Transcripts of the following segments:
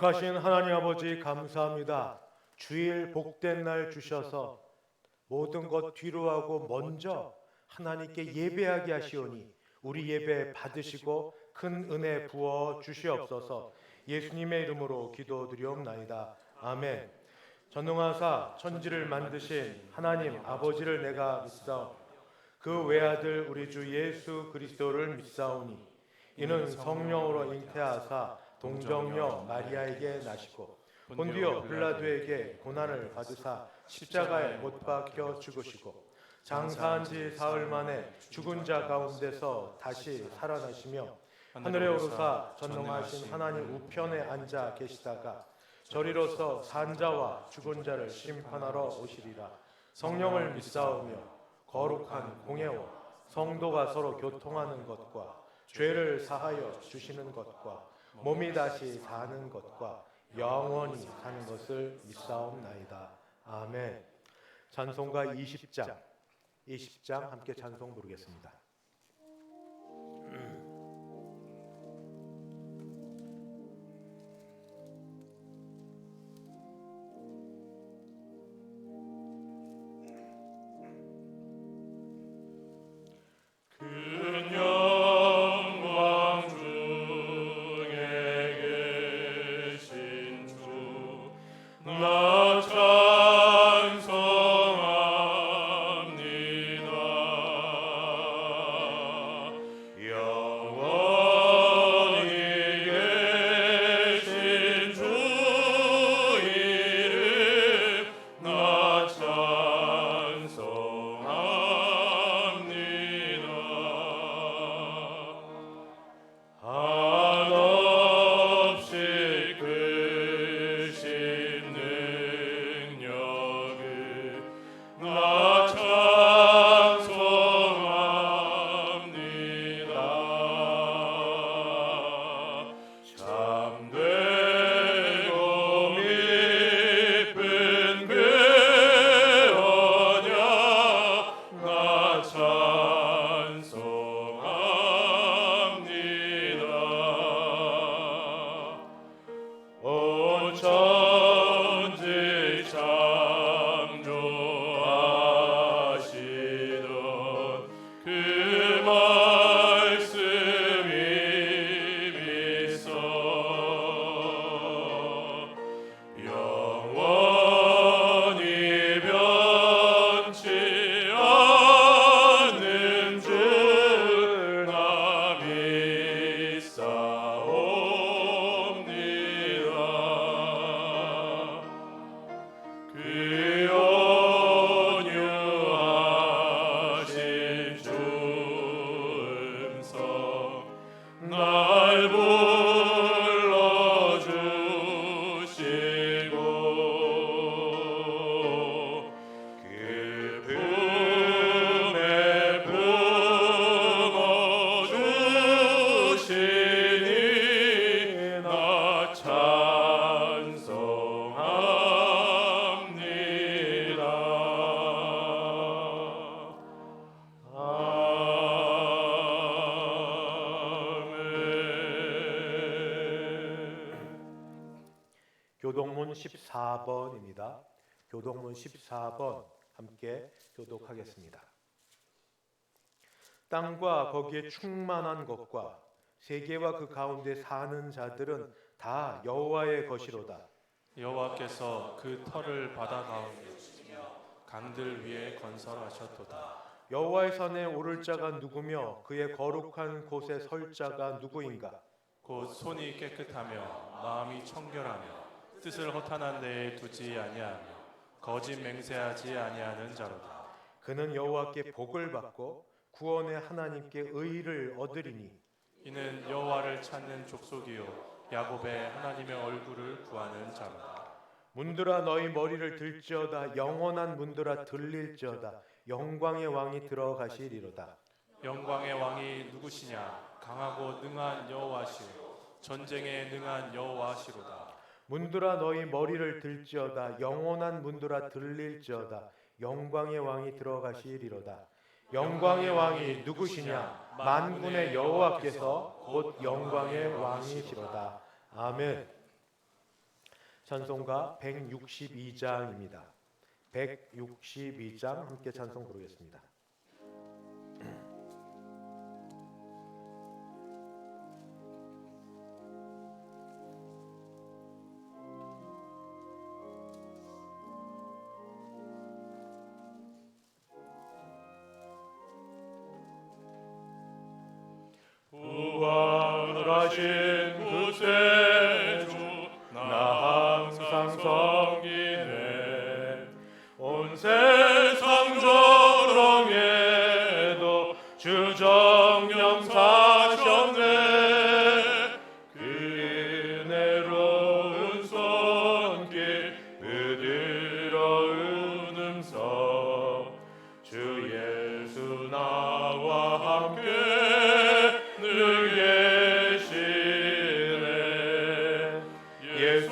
거룩하신 하나님 아버지 감사합니다. 주일 복된 날 주셔서 모든 것 뒤로하고 먼저 하나님께 예배하게 하시오니 우리 예배 받으시고 큰 은혜 부어 주시옵소서. 예수님의 이름으로 기도드리옵나이다. 아멘. 전능하사 천지를 만드신 하나님 아버지를 내가 믿사오며 그 외아들 우리 주 예수 그리스도를 믿사오니 이는 성령으로 잉태하사 동정녀 마리아에게 나시고 본디오 빌라도에게 고난을 받으사 십자가에 못 박혀 죽으시고 장사한 지 사흘 만에 죽은 자 가운데서 다시 살아나시며 하늘에 오르사 전능하신 하나님 우편에 앉아 계시다가 저리로서 산자와 죽은 자를 심판하러 오시리라. 성령을 믿사오며 거룩한 공예와 성도가 서로 교통하는 것과 죄를 사하여 주시는 것과 몸이 다시 사는 것과 영원히 사는 것을 믿사옵나이다. 아멘. 찬송가 20장 함께 찬송 부르겠습니다. 교독문 14번입니다. 교독문 14번 함께 교독하겠습니다. 땅과 거기에 충만한 것과 세계와 그 가운데 사는 자들은 다 여호와의 것이로다. 여호와께서 그 터를 바다 가운데 두시며 강들 위에 건설하셨도다. 여호와의 산에 오를 자가 누구며 그의 거룩한 곳에 설 자가 누구인가? 곧 손이 깨끗하며 마음이 청결하며 뜻을 허탄한 데에 두지 아니하며 거짓 맹세하지 아니하는 자로다. 그는 여호와께 복을 받고 구원의 하나님께 의를 얻으리니 이는 여호와를 찾는 족속이요 야곱의 하나님의 얼굴을 구하는 자로다. 문들아 너희 머리를 들지어다. 영원한 문들아 들릴지어다. 영광의 왕이 들어가시리로다. 영광의 왕이 누구시냐? 강하고 능한 여호와시오 전쟁에 능한 여호와시로다. 문들아 너희 머리를 들지어다. 영원한 문들아 들릴지어다. 영광의 왕이 들어가시리로다. 영광의 왕이 누구시냐? 만군의 여호와께서 곧 영광의 왕이시로다. 아멘. 찬송가 162장입니다. 162장 함께 찬송 부르겠습니다. 부활하신 구세주 나 항상 섬기네. 온 세상 조롱에도 주 정령 사셨네. 그 은혜로운 손길 부드러운 음성 주 예수 나와 함께 늘 계시네. 예수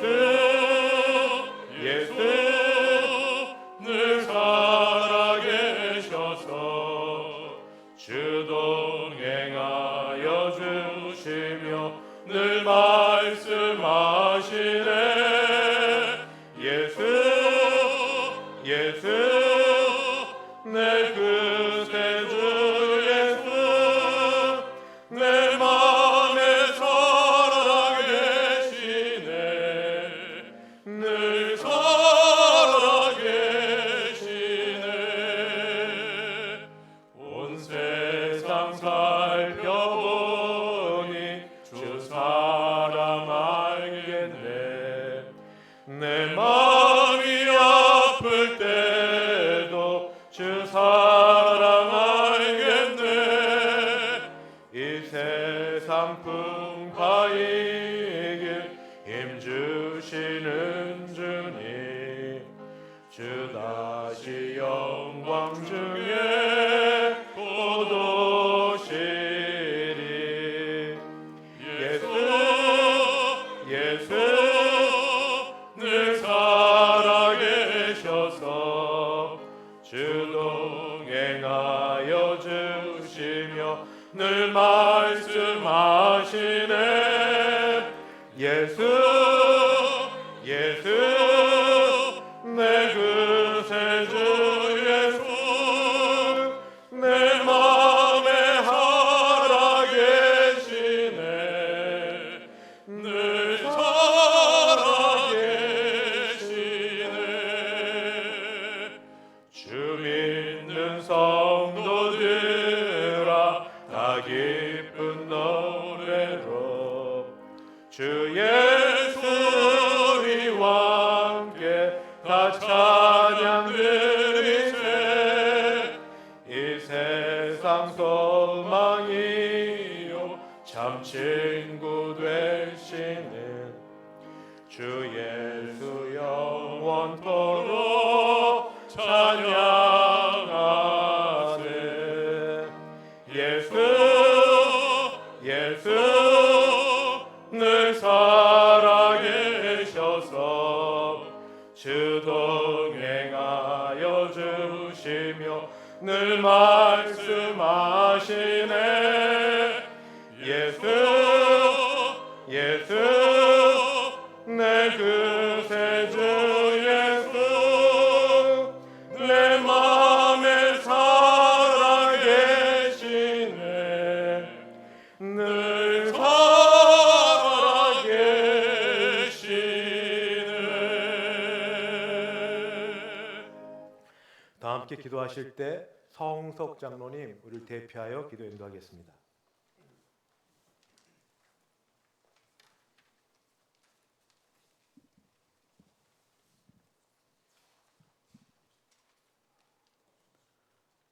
늘 살아계셔서 주 동행하여 주시며 늘 말씀하시네. 예수 내 구세주 예수 내 맘에 살아계시네. 늘 살아계시네. 온 세상 살펴보니 주 사랑 알겠네. 내 마음이 아플 때도 주 사랑 알겠네. 이 세상 풍파이길 힘주시는 주님 주 다시 영광 중에 곧 오시리. 예수 늘 살아계셔서 주 동행하여 주시며 늘 말씀하시네. 예수 내 구세주 예수 내 맘에 살아계시네. 늘 살아계시네. 주 믿는 성도들아 다 기쁜 노래로 주 예수 우리와 함께 다 찬양 드리세. 이 세상 소망이요 참 친구 되시는 주 예수 영원토록 찬양하세. 예수 늘 살아계셔서 주 동행하여 주시며 늘 말씀하시네. 예수 내 구세주 예수 내 맘에 살아계시네. 늘 살아계시네. 다 함께 기도하실 때 성석 장로님 우리를 대표하여 기도 인도하겠습니다.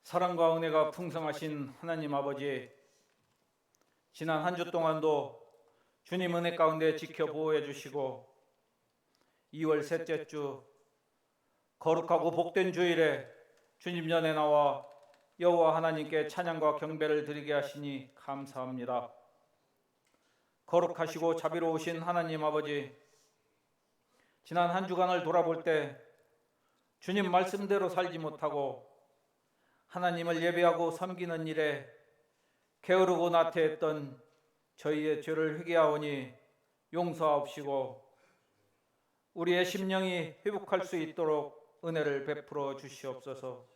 사랑과 은혜가 풍성하신 하나님 아버지, 지난 한 주 동안도 주님 은혜 가운데 지켜 보호해 주시고 2월 셋째 주 거룩하고 복된 주일에 주님 전에 나와 여호와 하나님께 찬양과 경배를 드리게 하시니 감사합니다. 거룩하시고 자비로우신 하나님 아버지, 지난 한 주간을 돌아볼 때 주님 말씀대로 살지 못하고 하나님을 예배하고 섬기는 일에 게으르고 나태했던 저희의 죄를 회개하오니 용서하옵시고 우리의 심령이 회복할 수 있도록 은혜를 베풀어 주시옵소서.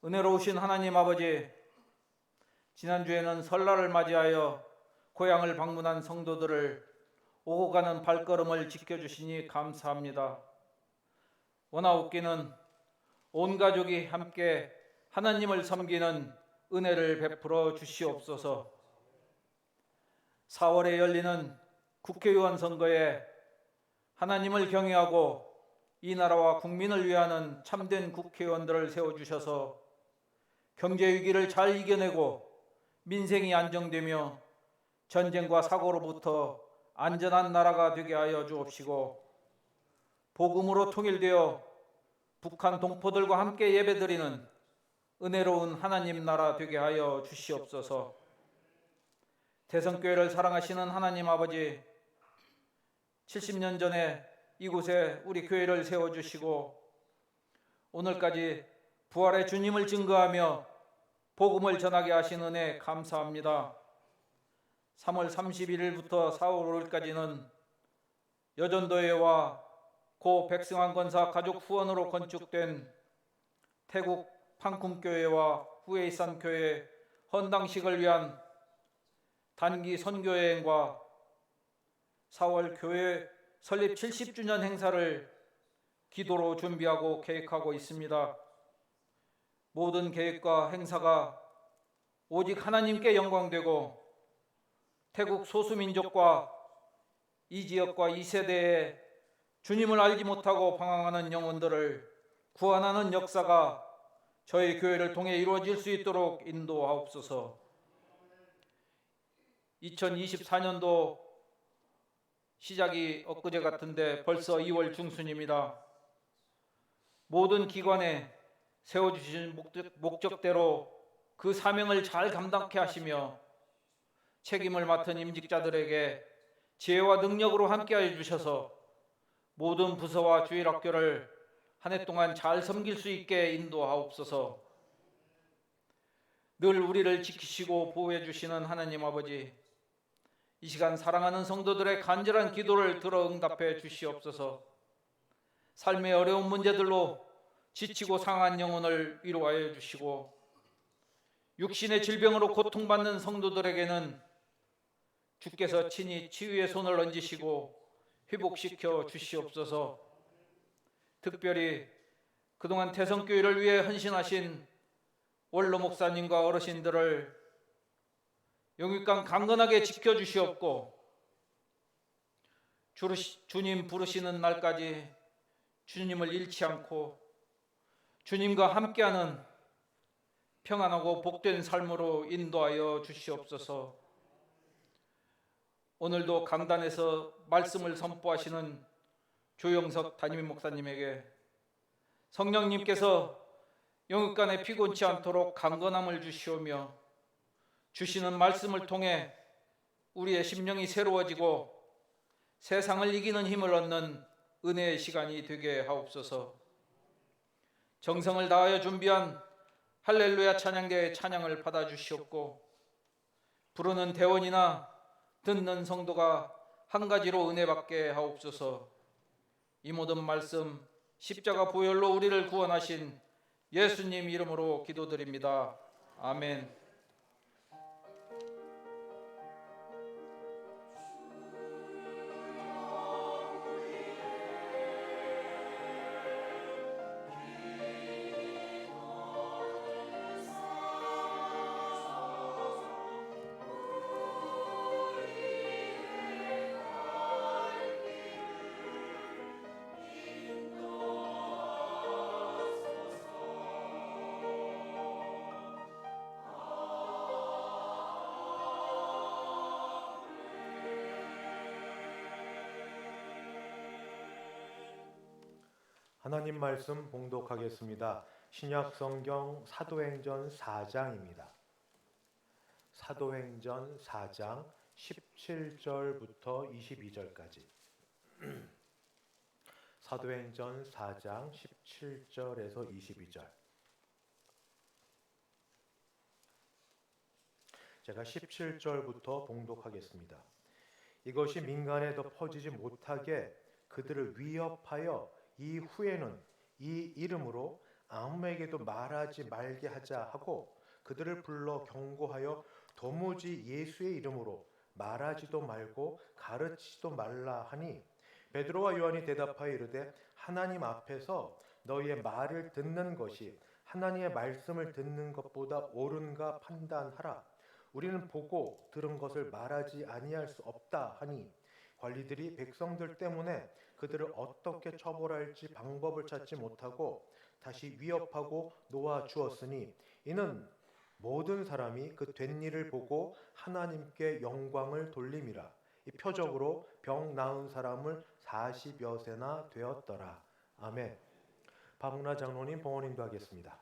은혜로우신 하나님 아버지, 지난주에는 설날을 맞이하여 고향을 방문한 성도들을 오고 가는 발걸음을 지켜주시니 감사합니다. 원하옵기는 온 가족이 함께 하나님을 섬기는 은혜를 베풀어 주시옵소서. 4월에 열리는 국회의원 선거에 하나님을 경외하고 이 나라와 국민을 위하는 참된 국회의원들을 세워주셔서 경제 위기를 잘 이겨내고 민생이 안정되며 전쟁과 사고로부터 안전한 나라가 되게 하여 주옵시고, 복음으로 통일되어 북한 동포들과 함께 예배드리는 은혜로운 하나님 나라 되게 하여 주시옵소서. 대성교회를 사랑하시는 하나님 아버지, 70년 전에 이곳에 우리 교회를 세워주시고 오늘까지 부활의 주님을 증거하며 복음을 전하게 하신 은혜 감사합니다. 3월 31일부터 4월 5일까지는 여전도회와 고 백승환 권사 가족 후원으로 건축된 태국 팡쿰교회와 후에이산교회 헌당식을 위한 단기 선교여행과 4월 교회 설립 70주년 행사를 기도로 준비하고 계획하고 있습니다. 모든 계획과 행사가 오직 하나님께 영광되고 태국 소수민족과 이 지역과 이 세대에 주님을 알지 못하고 방황하는 영혼들을 구원하는 역사가 저희 교회를 통해 이루어질 수 있도록 인도하옵소서. 2024년도 시작이 엊그제 같은데 벌써 2월 중순입니다. 모든 기관에 세워주신 목적대로 그 사명을 잘 감당케 하시며 책임을 맡은 임직자들에게 지혜와 능력으로 함께하여 주셔서 모든 부서와 주일학교를 한 해 동안 잘 섬길 수 있게 인도하옵소서. 늘 우리를 지키시고 보호해 주시는 하나님 아버지, 이 시간 사랑하는 성도들의 간절한 기도를 들어 응답해 주시옵소서. 삶의 어려운 문제들로 지치고 상한 영혼을 위로하여 주시고 육신의 질병으로 고통받는 성도들에게는 주께서 친히 치유의 손을 얹으시고 회복시켜 주시옵소서. 특별히 그동안 태성교회를 위해 헌신하신 원로 목사님과 어르신들을 영육간 강건하게 지켜주시옵고 주님 부르시는 날까지 주님을 잃지 않고 주님과 함께하는 평안하고 복된 삶으로 인도하여 주시옵소서. 오늘도 강단에서 말씀을 선포하시는 조영석 담임 목사님에게 성령님께서 영육간에 피곤치 않도록 강건함을 주시오며 주시는 말씀을 통해 우리의 심령이 새로워지고 세상을 이기는 힘을 얻는 은혜의 시간이 되게 하옵소서. 정성을 다하여 준비한 할렐루야 찬양대의 찬양을 받아주시옵고 부르는 대원이나 듣는 성도가 한 가지로 은혜 받게 하옵소서. 이 모든 말씀 십자가 보혈로 우리를 구원하신 예수님 이름으로 기도드립니다. 아멘. 하나님 말씀 봉독하겠습니다. 신약 성경 사도행전 4장입니다. 사도행전 4장 17절부터 22절까지. 사도행전 4장 17절에서 22절. 제가 17절부터 봉독하겠습니다. 이것이 민간에 더 퍼지지 못하게 그들을 위협하여 이후에는 이 이름으로 아무에게도 말하지 말게 하자 하고 그들을 불러 경고하여 도무지 예수의 이름으로 말하지도 말고 가르치지도 말라 하니 베드로와 요한이 대답하여 이르되 하나님 앞에서 너희의 말을 듣는 것이 하나님의 말씀을 듣는 것보다 옳은가 판단하라. 우리는 보고 들은 것을 말하지 아니할 수 없다 하니 관리들이 백성들 때문에 그들을 어떻게 처벌할지 방법을 찾지 못하고 다시 위협하고 놓아 주었으니 이는 모든 사람이 그 된 일을 보고 하나님께 영광을 돌림이라. 이 표적으로 병 나은 사람을 40여 세나 되었더라. 아멘. 박문화 장로님 봉헌 인도하겠습니다.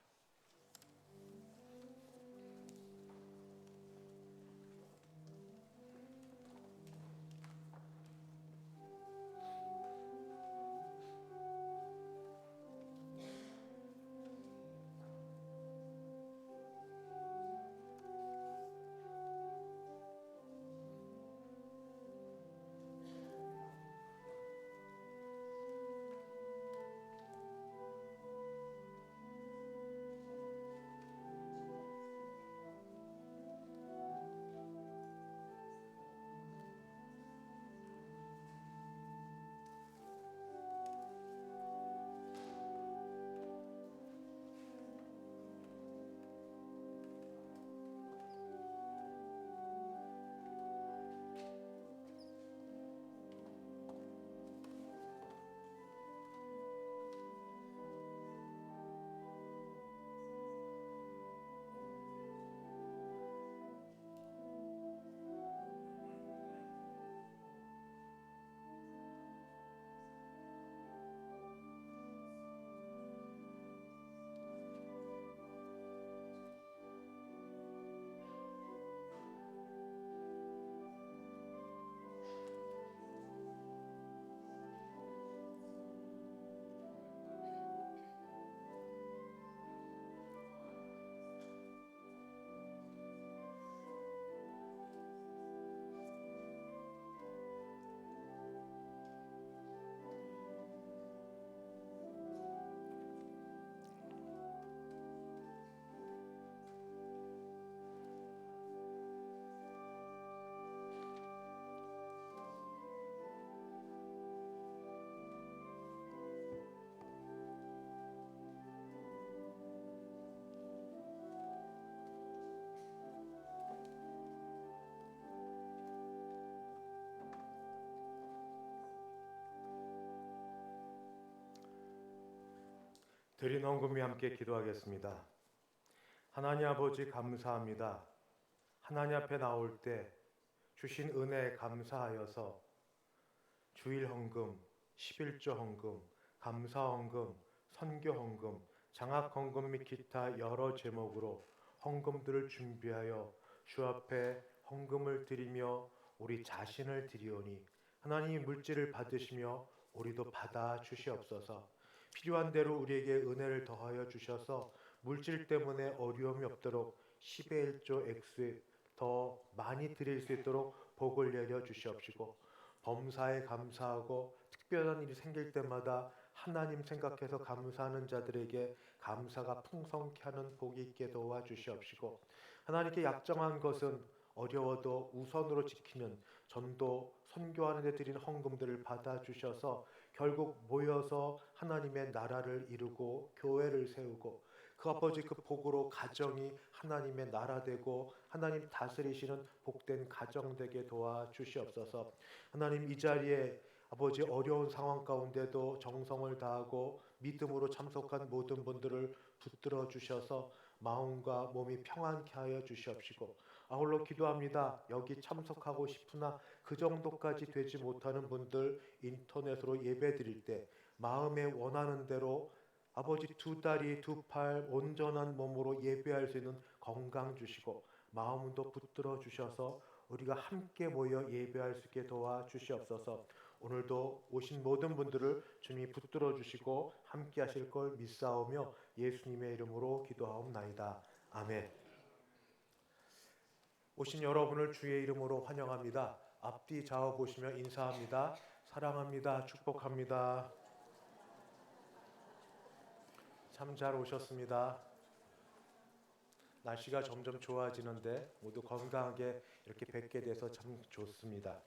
드린 헌금이 함께 기도하겠습니다. 하나님 아버지 감사합니다. 하나님 앞에 나올 때 주신 은혜에 감사하여서 주일 헌금, 11조 헌금, 감사 헌금, 선교 헌금, 장학 헌금 및 기타 여러 제목으로 헌금들을 준비하여 주 앞에 헌금을 드리며 우리 자신을 드리오니 하나님이 물질을 받으시며 우리도 받아 주시옵소서. 필요한 대로 우리에게 은혜를 더하여 주셔서 물질 때문에 어려움이 없도록 10의 1조 액수에 더 많이 드릴 수 있도록 복을 내려 주시옵시고 범사에 감사하고 특별한 일이 생길 때마다 하나님 생각해서 감사하는 자들에게 감사가 풍성케 하는 복이 있게 도와 주시옵시고 하나님께 약정한 것은 어려워도 우선으로 지키는 전도 선교하는 데 드린 헌금들을 받아 주셔서 결국 모여서 하나님의 나라를 이루고 교회를 세우고 그 아버지 그 복으로 가정이 하나님의 나라 되고 하나님 다스리시는 복된 가정 되게 도와 주시옵소서. 하나님 이 자리에 아버지 어려운 상황 가운데도 정성을 다하고 믿음으로 참석한 모든 분들을 붙들어 주셔서 마음과 몸이 평안케 하여 주시옵시고 아울러 기도합니다. 여기 참석하고 싶으나 그 정도까지 되지 못하는 분들 인터넷으로 예배 드릴 때 마음에 원하는 대로 아버지 두 다리 두 팔 온전한 몸으로 예배할 수 있는 건강 주시고 마음도 붙들어 주셔서 우리가 함께 모여 예배할 수 있게 도와 주시옵소서. 오늘도 오신 모든 분들을 주님이 붙들어 주시고 함께 하실 걸 믿사오며 예수님의 이름으로 기도하옵나이다. 아멘. 오신 여러분을 주의 이름으로 환영합니다. 앞뒤 좌우 보시며 인사합니다. 사랑합니다. 축복합니다. 참 잘 오셨습니다. 날씨가 점점 좋아지는데 모두 건강하게 이렇게 뵙게 돼서 참 좋습니다.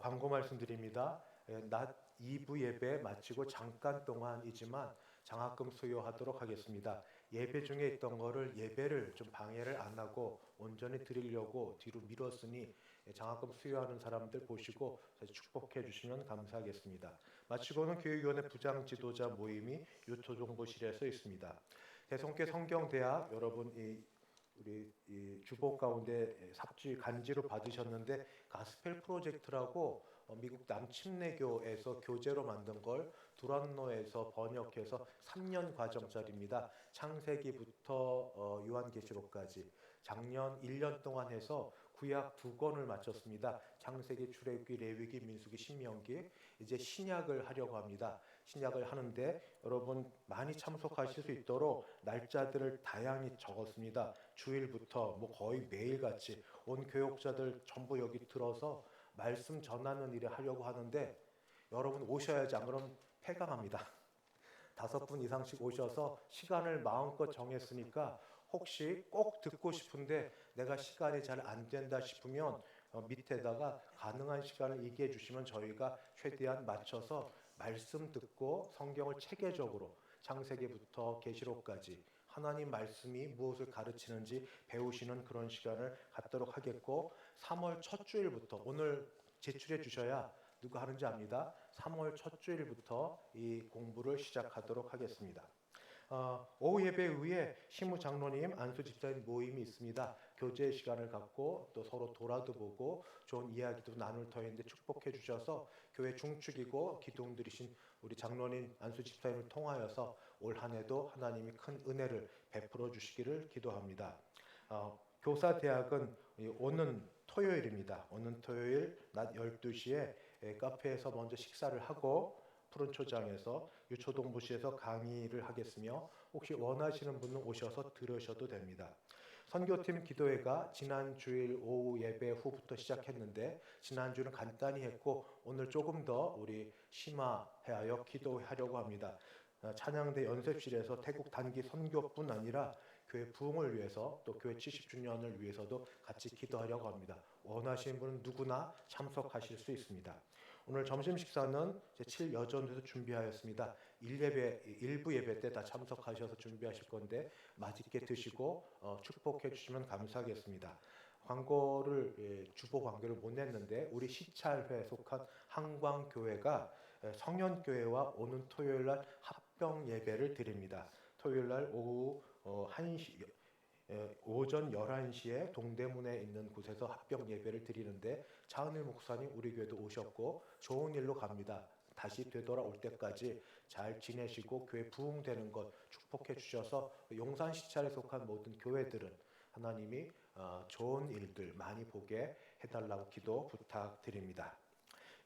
광고 말씀드립니다. 낮 2부 예배 마치고 잠깐 동안이지만 장학금 수여하도록 하겠습니다. 예배 중에 있던 거를 예배를 좀 방해를 안 하고 온전히 드리려고 뒤로 미뤘으니 장학금 수여하는 사람들 보시고 축복해 주시면 감사하겠습니다. 마치고는 교육위원회 부장 지도자 모임이 유토정보실에서 있습니다. 대성교 성경대학 여러분 우리 주보 가운데 삽질 간지로 받으셨는데 가스펠 프로젝트라고 미국 남침례교에서 교재로 만든 걸 두란노에서 번역해서 3년 과정짜리입니다. 창세기부터 요한계시록까지 작년 1년 동안 해서 구약 2권을 마쳤습니다. 창세기, 출애굽기, 레위기, 민수기, 신명기. 이제 신약을 하려고 합니다. 신약을 하는데 여러분 많이 참석하실 수 있도록 날짜들을 다양히 적었습니다. 주일부터 거의 매일같이 온 교역자들 전부 여기 들어서 말씀 전하는 일을 하려고 하는데 여러분 오셔야지, 안 그러면 폐강합니다. 5분 이상씩 오셔서 시간을 마음껏 정했으니까 혹시 꼭 듣고 싶은데 내가 시간이 잘 안 된다 싶으면 밑에다가 가능한 시간을 얘기해 주시면 저희가 최대한 맞춰서 말씀 듣고 성경을 체계적으로 창세기부터 계시록까지 하나님 말씀이 무엇을 가르치는지 배우시는 그런 시간을 갖도록 하겠고 3월 첫 주일부터 오늘 제출해 주셔야 누가 하는지 압니다. 3월 첫 주일부터 이 공부를 시작하도록 하겠습니다. 오후 예배 후에 시무 장로님, 안수 집사님 모임이 있습니다. 교제 시간을 갖고 또 서로 돌아도 보고 좋은 이야기도 나눌 터인데 축복해 주셔서 교회 중축이고 기둥 들이신 우리 장로님, 안수 집사님을 통하여서 올 한 해도 하나님이 큰 은혜를 베풀어 주시기를 기도합니다. 교사대학은 오는 토요일입니다. 오는 토요일 낮 12시에 카페에서 먼저 식사를 하고 푸른 초장에서 유초동부시에서 강의를 하겠으며 혹시 원하시는 분은 오셔서 들으셔도 됩니다. 선교팀 기도회가 지난 주일 오후 예배 후부터 시작했는데 지난주는 간단히 했고 오늘 조금 더 우리 심화하여 기도하려고 합니다. 찬양대 연습실에서 태국 단기 선교뿐 아니라 교회 부흥을 위해서 또 교회 70주년을 위해서도 같이 기도하려고 합니다. 원하시는 분은 누구나 참석하실 수 있습니다. 오늘 점심 식사는 제7여전에서 준비하였습니다. 1부 예배 때 다 참석하셔서 준비하실 건데 맛있게 드시고 축복해 주시면 감사하겠습니다. 광고를 주보 광고를 못 냈는데 우리 시찰회에 속한 한광교회가 성현교회와 오는 토요일 날 합병 예배를 드립니다. 토요일 날 오후 1시 오전 11시에 동대문에 있는 곳에서 합병 예배를 드리는데 차은일 목사님 우리 교회도 오셨고 좋은 일로 갑니다. 다시 되돌아올 때까지 잘 지내시고 교회 부흥되는 것 축복해 주셔서 용산 시찰에 속한 모든 교회들은 하나님이 좋은 일들 많이 보게 해달라고 기도 부탁드립니다.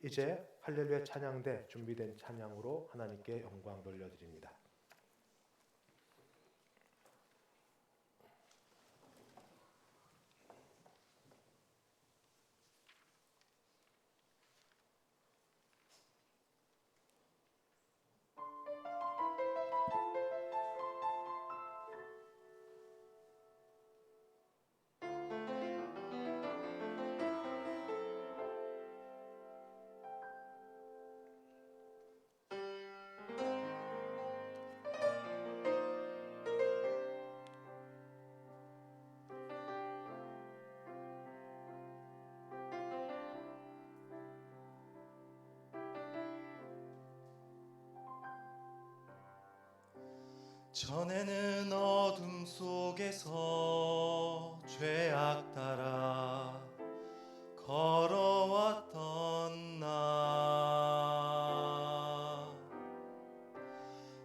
이제 할렐루야 찬양대 준비된 찬양으로 하나님께 영광 돌려드립니다. 전에는 어둠 속에서 죄악 따라 걸어왔던 나,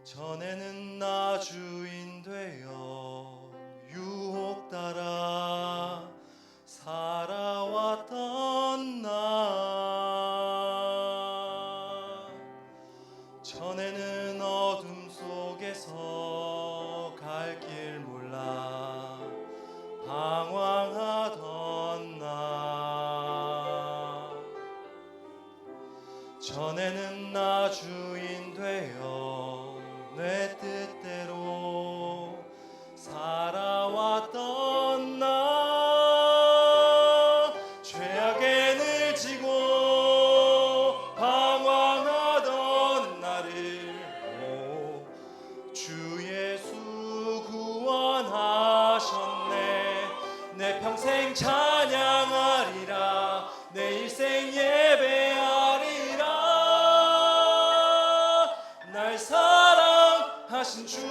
전에는 나 주인 되어 유혹 따라 살아왔던 나, 전에는 어둠 속에서 갈 길 몰라 방황하던 나, 전에는 나 주인 되어 내 뜻대로 살아왔던 나, 죄악에 늘 지고 방황하던 나를 주 예수 구원하셨네. 내 평생 찬양하리라, 내 일생 예배하리라. 날 사랑하신 주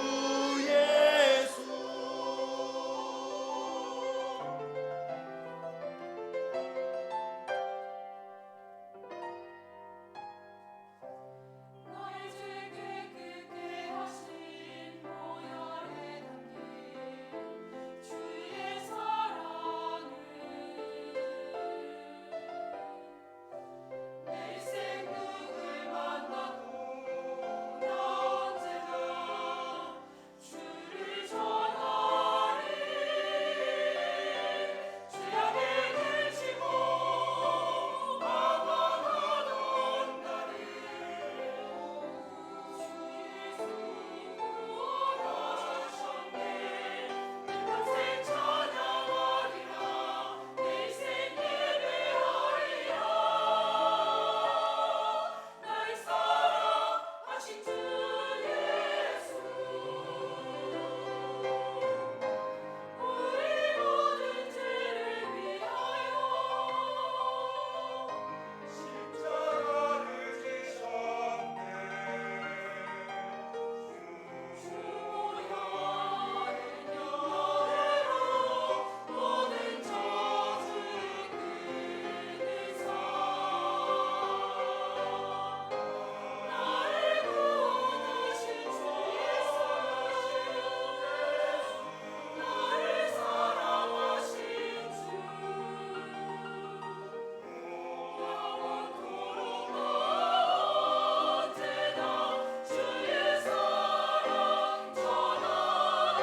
예수. 너의 죄 깨끗게 하신 보혈에 담긴 주의 사랑을 내 일생 누굴 만나도 나 언제나 주를 전하리. 죄악에 들지고 방황하던 나를 주 예수 구원하셨네. 내 평생 찬양하리라, 내 일생 예배하리라. 날 사랑하신 주 예수, 우리 모든 죄를 위하여 십자가를 지셨네. 주 보혈은 영원으로 모든 저주를 끊으사 나를 구원하신 주 예수, 나를 사랑하신 주, 영원토록 언제나 주의 사랑 전하네.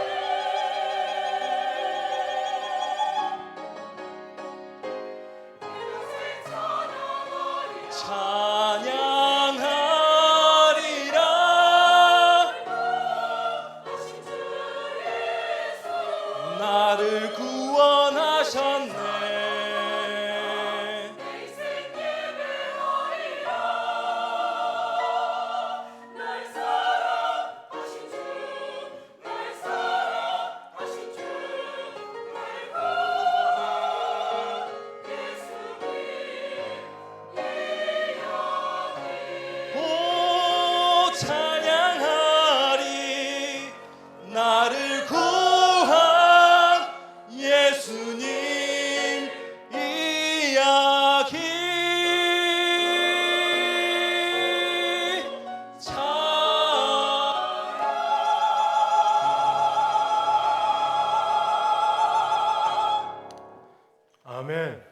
내 평생 찬양하리라, 찬양하리라. 하신 주 예수, 나를 구원하셨네. 내 일생 예배하리라. 날 사랑하신 주, 날 사랑하신 주, 날 구원한 예수님 이야기. 오 찬양하리, 나를 구한 예수님 이야기. 아멘.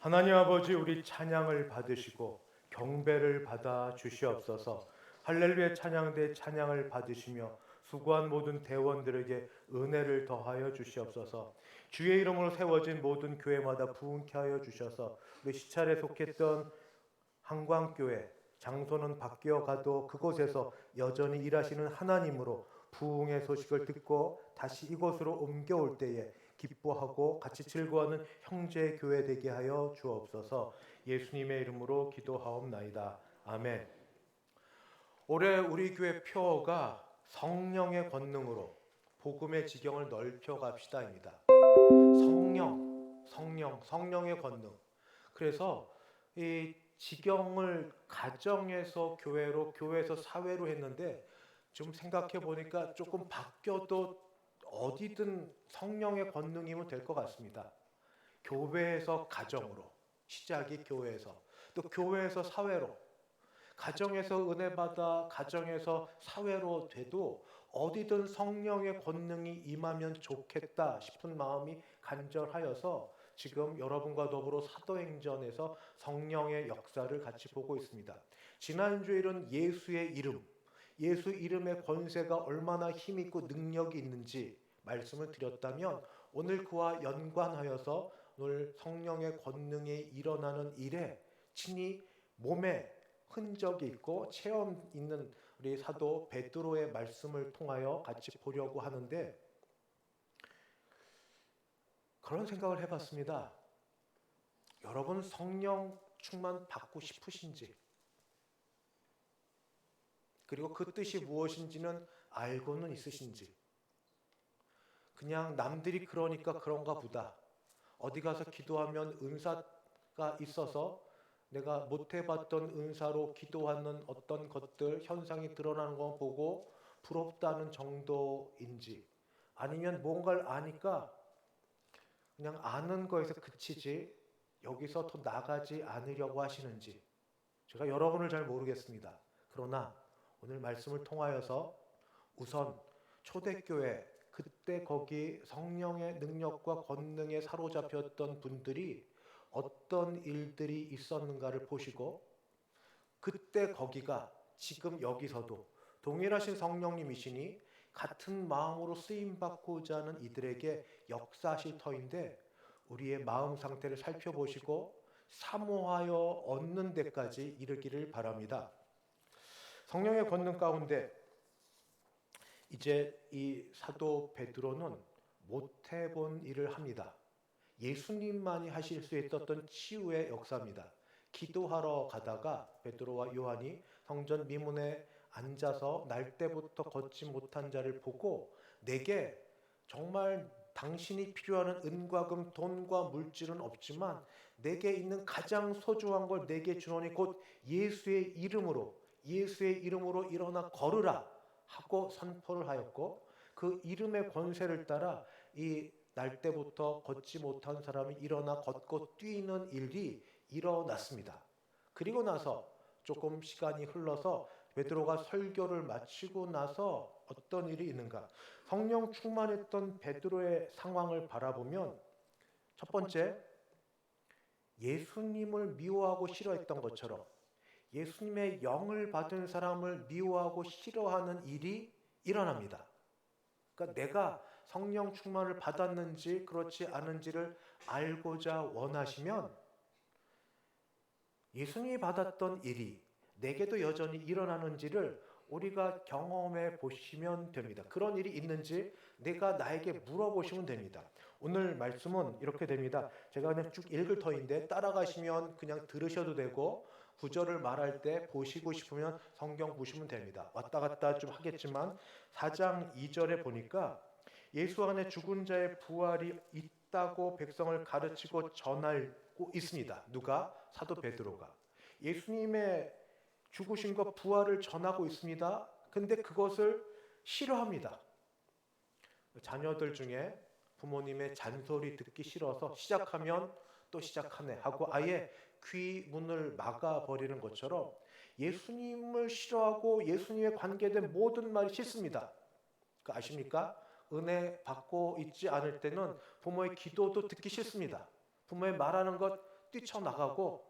하나님 아버지, 우리 찬양을 받으시고 경배를 받아 주시옵소서. 할렐루야 찬양대 찬양을 받으시며 수고한 모든 대원들에게 은혜를 더하여 주시옵소서. 주의 이름으로 세워진 모든 교회마다 부흥케 하여 주셔서 우리 시찰에 속했던 한광교회 장소는 바뀌어 가도 그곳에서 여전히 일하시는 하나님으로 부흥의 소식을 듣고 다시 이곳으로 옮겨올 때에 기뻐하고 같이 즐거워하는 형제 교회 되게 하여 주옵소서. 예수님의 이름으로 기도하옵나이다. 아멘. 올해 우리 교회 표어가 성령의 권능으로 복음의 지경을 넓혀 갑시다입니다. 성령의 권능. 그래서 이 지경을 가정에서 교회로, 교회에서 사회로 했는데 좀 생각해 보니까 조금 바뀌어도 어디든 성령의 권능이면 될 것 같습니다. 교회에서 가정으로, 시작이 교회에서, 또 교회에서 사회로, 가정에서 은혜 받아 가정에서 사회로 돼도 어디든 성령의 권능이 임하면 좋겠다 싶은 마음이 간절하여서 지금 여러분과 더불어 사도행전에서 성령의 역사를 같이 보고 있습니다. 지난주일은 예수의 이름, 예수 이름의 권세가 얼마나 힘있고 능력이 있는지 말씀을 드렸다면, 오늘 그와 연관하여서 오늘 성령의 권능이 일어나는 일에 친히 몸에 흔적이 있고 체험 있는 우리 사도 베드로의 말씀을 통하여 같이 보려고 하는데, 그런 생각을 해봤습니다. 여러분 성령 충만 받고 싶으신지, 그리고 그 뜻이 무엇인지는 알고는 있으신지, 그냥 남들이 그러니까 그런가 보다, 어디 가서 기도하면 은사가 있어서 내가 못 해봤던 은사로 기도하는 어떤 것들, 현상이 드러나는 거 보고 부럽다는 정도인지, 아니면 뭔가를 아니까 그냥 아는 거에서 그치지 여기서 더 나가지 않으려고 하시는지, 제가 여러분을 잘 모르겠습니다. 그러나 오늘 말씀을 통하여서 우선 초대교회, 그때 거기 성령의 능력과 권능에 사로잡혔던 분들이 어떤 일들이 있었는가를 보시고, 그때 거기가 지금 여기서도 동일하신 성령님이시니 같은 마음으로 쓰임받고자 하는 이들에게 역사하실 터인데, 우리의 마음 상태를 살펴보시고 사모하여 얻는 데까지 이르기를 바랍니다. 성령의 권능 가운데 이제 이 사도 베드로는 못 해본 일을 합니다. 예수님만이 하실 수 있었던 치유의 역사입니다. 기도하러 가다가 베드로와 요한이 성전 미문에 앉아서 날 때부터 걷지 못한 자를 보고, 내게 정말 당신이 필요한 은과 금, 돈과 물질은 없지만 내게 있는 가장 소중한 걸 내게 주노니 곧 예수의 이름으로 일어나 걸으라 하고 선포를 하였고, 그 이름의 권세를 따라 이 날 때부터 걷지 못한 사람이 일어나 걷고 뛰는 일이 일어났습니다. 그리고 나서 조금 시간이 흘러서 베드로가 설교를 마치고 나서 어떤 일이 있는가, 성령 충만했던 베드로의 상황을 바라보면, 첫 번째, 예수님을 미워하고 싫어했던 것처럼 예수님의 영을 받은 사람을 미워하고 싫어하는 일이 일어납니다. 그러니까 내가 성령 충만을 받았는지 그렇지 않은지를 알고자 원하시면 예수님이 받았던 일이 내게도 여전히 일어나는지를 우리가 경험해 보시면 됩니다. 그런 일이 있는지 나에게 물어보시면 됩니다. 오늘 말씀은 이렇게 됩니다. 제가 그냥 쭉 읽을 터인데 따라가시면 그냥 들으셔도 되고, 구절을 말할 때 보시고 싶으면 성경 보시면 됩니다. 왔다 갔다 좀 하겠지만 4장 2절에 보니까 예수 안에 죽은 자의 부활이 있다고 백성을 가르치고 전하고 있습니다. 누가? 사도 베드로가. 예수님의 죽으신 것, 부활을 전하고 있습니다. 근데 그것을 싫어합니다. 자녀들 중에 부모님의 잔소리 듣기 싫어서 시작하면 또 시작하네 하고 아예 귀 문을 막아버리는 것처럼 예수님을 싫어하고 예수님에 관계된 모든 말이 싫습니다. 아십니까? 은혜 받고 있지 않을 때는 부모의 기도도 듣기 싫습니다. 부모의 말하는 것 뛰쳐나가고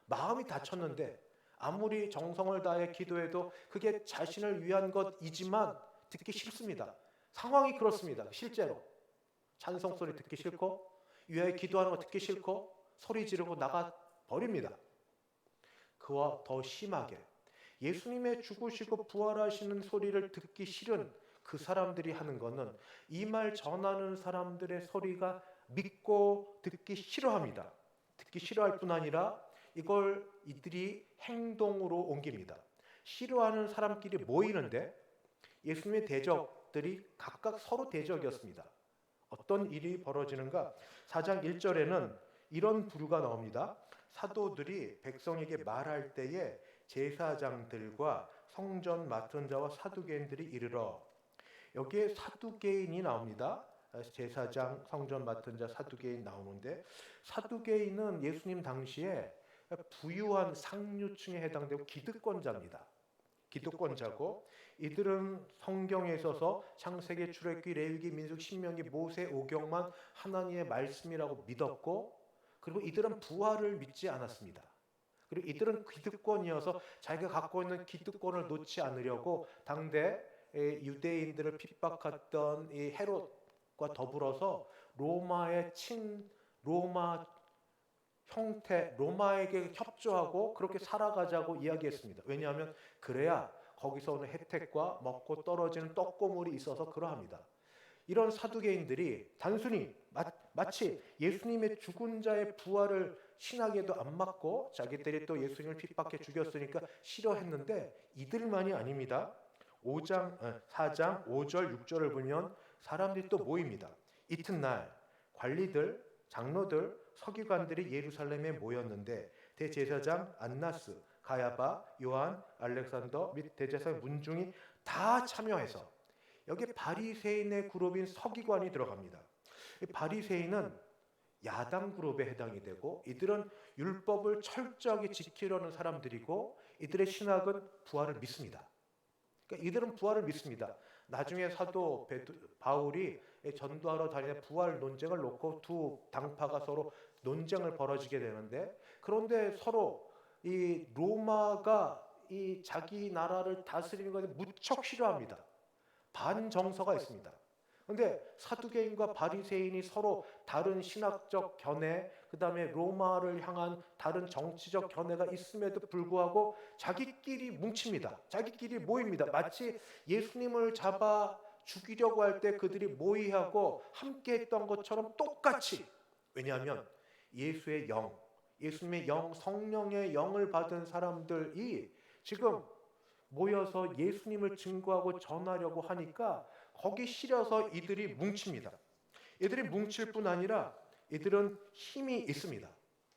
마음이 다쳤는데 아무리 정성을 다해 기도해도 그게 자신을 위한 것이지만 듣기 싫습니다. 상황이 그렇습니다. 실제로 찬송 소리 듣기 싫고 위하여 기도하는 거 듣기 싫고 소리 지르고 나가 버립니다. 그와 더 심하게 예수님의 죽으시고 부활하시는 소리를 듣기 싫은 그 사람들이 하는 거는 이 말 전하는 사람들의 소리가 믿고 듣기 싫어합니다. 듣기 싫어할 뿐 아니라 이걸 이들이 행동으로 옮깁니다. 싫어하는 사람끼리 모이는데 예수님의 대적들이 각각 서로 대적이었습니다. 어떤 일이 벌어지는가? 4장 1절에는 이런 부류가 나옵니다. 사도들이 백성에게 말할 때에 제사장들과 성전 맡은 자와 사두개인들이 이르러, 여기에 사두개인이 나옵니다. 제사장, 성전 맡은 자, 사두개인 나오는데, 사두개인은 예수님 당시에 부유한 상류층에 해당되고 기득권자입니다. 기득권자고, 이들은 성경에 있어서 창세기, 출애굽기, 레위기, 민수기, 신명기, 모세, 오경만 하나님의 말씀이라고 믿었고, 그리고 이들은 부활을 믿지 않았습니다. 그리고 이들은 기득권이어서 자기가 갖고 있는 기득권을 놓지 않으려고 당대 유대인들을 핍박했던 이 헤롯과 더불어서 로마 형태 로마에게 협조하고 그렇게 살아가자고 이야기했습니다. 왜냐하면 그래야 거기서 오는 혜택과 먹고 떨어지는 떡고물이 있어서 그러합니다. 이런 사두개인들이 단순히 마치 예수님의 죽은 자의 부활을 신학에도 안 맞고 자기들이 또 예수님을 핍박해 죽였으니까 싫어했는데 이들만이 아닙니다. 4장 5절 6절을 보면 사람들이 또 모입니다. 이튿날 관리들, 장로들, 서기관들이 예루살렘에 모였는데 대제사장 안나스, 가야바, 요한, 알렉산더 및 대제사장 문중이 다 참여해서 여기 바리새인의 그룹인 서기관이 들어갑니다. 이 바리새인은 야당 그룹에 해당이 되고 이들은 율법을 철저하게 지키려는 사람들이고 이들의 신학은 부활을 믿습니다. 그러니까 이들은 부활을 믿습니다. 나중에 사도 바울이 전도하러 다니는 부활 논쟁을 놓고 두 당파가 서로 논쟁을 벌어지게 되는데 그런데 서로 이 로마가 이 자기 나라를 다스리는 것에 무척 싫어합니다. 반정서가 있습니다. 그런데 사두개인과 바리새인이 서로 다른 신학적 견해, 그 다음에 로마를 향한 다른 정치적 견해가 있음에도 불구하고 자기끼리 뭉칩니다. 자기끼리 모입니다. 마치 예수님을 잡아 죽이려고 할 때 그들이 모의하고 함께했던 것처럼 똑같이. 왜냐하면 예수의 영, 예수님의 영, 성령의 영을 받은 사람들이 지금 모여서 예수님을 증거하고 전하려고 하니까 거기 실려서 이들이 뭉칩니다. 이들이 뭉칠 뿐 아니라 이들은 힘이 있습니다.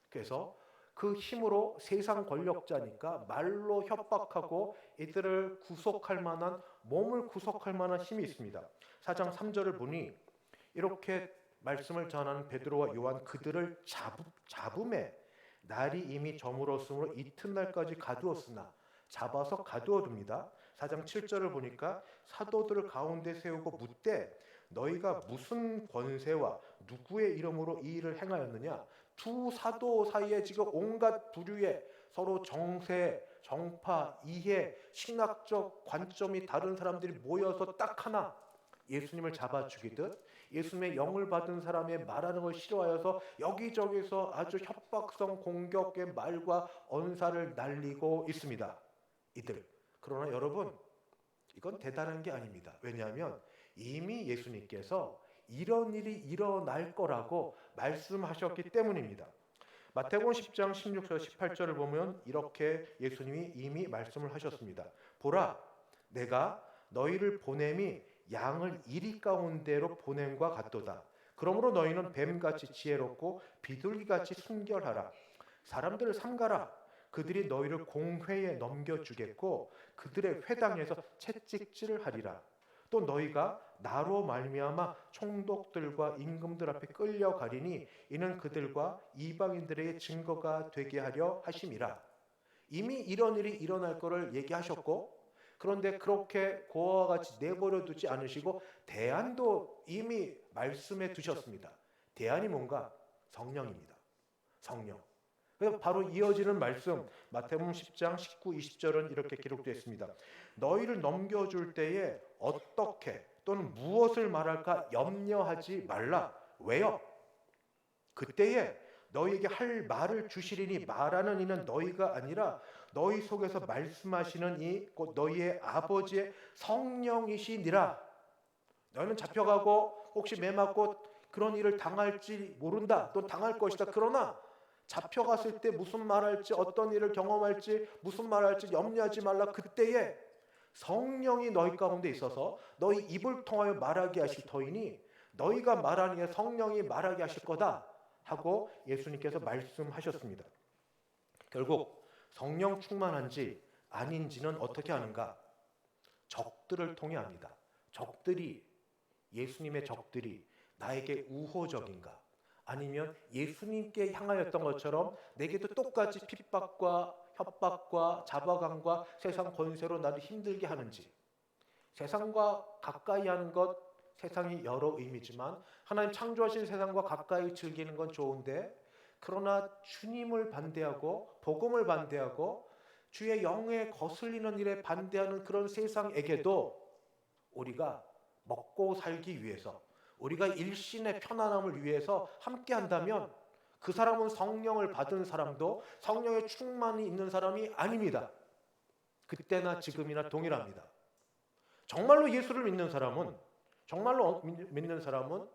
그래서 그 힘으로 세상 권력자니까 말로 협박하고 이들을 구속할 만한, 몸을 구속할 만한 힘이 있습니다. 4장 3절을 보니 이렇게 말씀을 전하는 베드로와 요한 그들을 잡음에 날이 이미 저물었으므로 이튿날까지 가두었으나 잡아서 가두어둡니다. 4장 7절을 보니까 사도들을 가운데 세우고 묻되 너희가 무슨 권세와 누구의 이름으로 이 일을 행하였느냐. 두 사도 사이에 지금 온갖 부류의 서로 정세, 정파, 이해, 신학적 관점이 다른 사람들이 모여서 딱 하나 예수님을 잡아 죽이듯 예수님의 영을 받은 사람의 말하는 걸 싫어하여서 여기저기서 아주 협박성 공격의 말과 언사를 날리고 있습니다. 이들. 그러나 여러분, 이건 대단한 게 아닙니다. 왜냐하면 이미 예수님께서 이런 일이 일어날 거라고 말씀하셨기 때문입니다. 마태복음 10장 16절 18절을 보면 이렇게 예수님이 이미 말씀을 하셨습니다. 보라, 내가 너희를 보냄이 양을 이리 가운데로 보냄과 같도다. 그러므로 너희는 뱀같이 지혜롭고 비둘기같이 순결하라. 사람들을 삼가라. 그들이 너희를 공회에 넘겨주겠고 그들의 회당에서 채찍질을 하리라. 또 너희가 나로 말미암아 총독들과 임금들 앞에 끌려가리니 이는 그들과 이방인들에게 증거가 되게 하려 하심이라. 이미 이런 일이 일어날 것을 얘기하셨고 그런데 그렇게 고아와 같이 내버려 두지 않으시고 대안도 이미 말씀해 두셨습니다. 대안이 뭔가? 성령입니다. 성령. 그래서 바로 이어지는 말씀 마태복음 10장 19, 20절은 이렇게 기록되어 있습니다. 너희를 넘겨줄 때에 어떻게 또는 무엇을 말할까 염려하지 말라. 왜요? 그때에 너희에게 할 말을 주시리니 말하는 이는 너희가 아니라 너희 속에서 말씀하시는 이 곧 너희의 아버지의 성령이시니라. 너희는 잡혀가고 혹시 매 맞고 그런 일을 당할지 모른다. 또 당할 것이다. 그러나 잡혀갔을 때 무슨 말할지 어떤 일을 경험할지 무슨 말할지 염려하지 말라. 그때에 성령이 너희 가운데 있어서 너희 입을 통하여 말하게 하실 터이니 너희가 말하는 게 성령이 말하게 하실 거다 하고 예수님께서 말씀하셨습니다. 결국 성령 충만한지 아닌지는 어떻게 하는가? 적들을 통해 합니다. 적들이, 예수님의 적들이 나에게 우호적인가? 아니면 예수님께 향하였던 것처럼 내게도 똑같이 핍박과 협박과 잡아감과 세상 권세로 나를 힘들게 하는지. 세상과 가까이 하는 것, 세상이 여러 의미지만 하나님 창조하신 세상과 가까이 즐기는 건 좋은데 그러나 주님을 반대하고 복음을 반대하고 주의 영에 거슬리는 일에 반대하는 그런 세상에게도 우리가 먹고 살기 위해서 우리가 일신의 편안함을 위해서 함께 한다면 그 사람은 성령을 받은 사람도 성령의 충만이 있는 사람이 아닙니다. 그때나 지금이나 동일합니다. 정말로 예수를 믿는 사람은